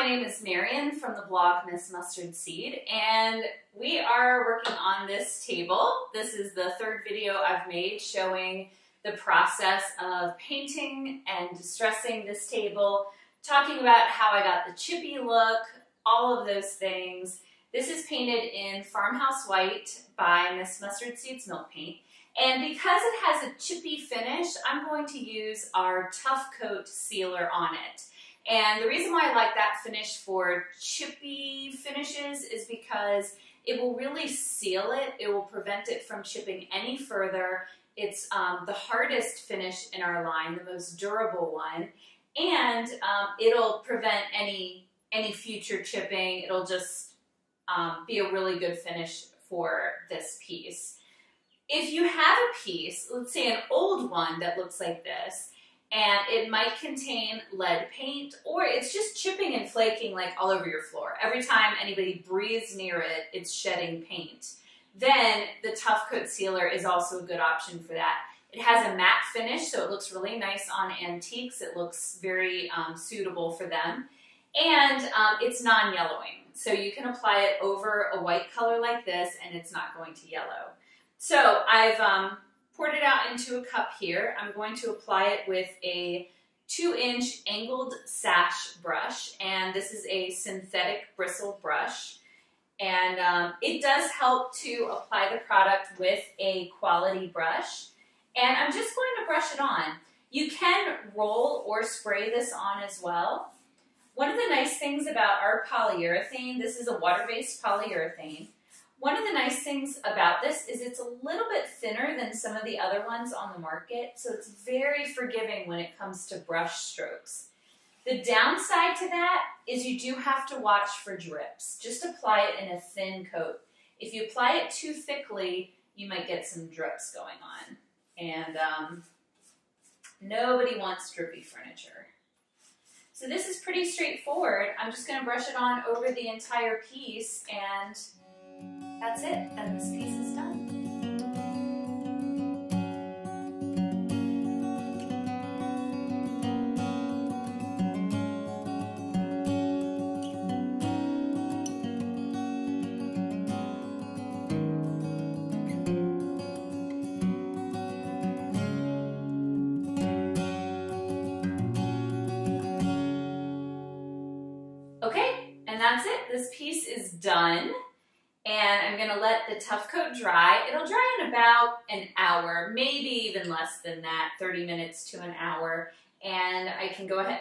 my name is Marion from the blog Miss Mustard Seed, and we are working on this table. This is the third video I've made showing the process of painting and distressing this table, talking about how I got the chippy look, all of those things. This is painted in Farmhouse White by Miss Mustard Seed's Milk Paint. And because it has a chippy finish, I'm going to use our Tough Coat sealer on it. And the reason why I like that finish for chippy finishes is because it will really seal it. It will prevent it from chipping any further. It's the hardest finish in our line, the most durable one. And it'll prevent any future chipping. It'll just be a really good finish for this piece. If you have a piece, let's say an old one that looks like this, and it might contain lead paint, or it's just chipping and flaking like all over your floor. Every time anybody breathes near it, it's shedding paint. Then the Tough Coat sealer is also a good option for that. It has a matte finish, so it looks really nice on antiques. It looks very suitable for them. And it's non-yellowing, so you can apply it over a white color like this, and it's not going to yellow. So I've poured it out into a cup here. I'm going to apply it with a 2-inch angled sash brush, and this is a synthetic bristle brush. And it does help to apply the product with a quality brush. And I'm just going to brush it on. You can roll or spray this on as well. One of the nice things about our polyurethane, this is a water-based polyurethane. One of the nice things about this is it's a little bit thinner than some of the other ones on the market, so it's very forgiving when it comes to brush strokes. The downside to that is you do have to watch for drips. Just apply it in a thin coat. If you apply it too thickly, you might get some drips going on. And nobody wants drippy furniture. So this is pretty straightforward. I'm just going to brush it on over the entire piece, and that's it. Then this piece is done. Okay, and that's it. This piece is done. And I'm gonna let the Tough Coat dry. It'll dry in about an hour, maybe even less than that, 30 minutes to an hour. And I can go ahead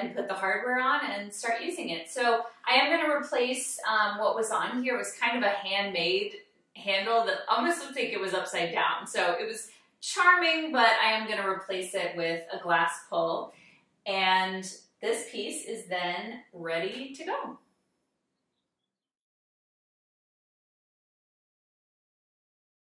and put the hardware on and start using it. So I am gonna replace what was on here. It was kind of a handmade handle that almost looked like it was upside down. So it was charming, but I am gonna replace it with a glass pull. And this piece is then ready to go.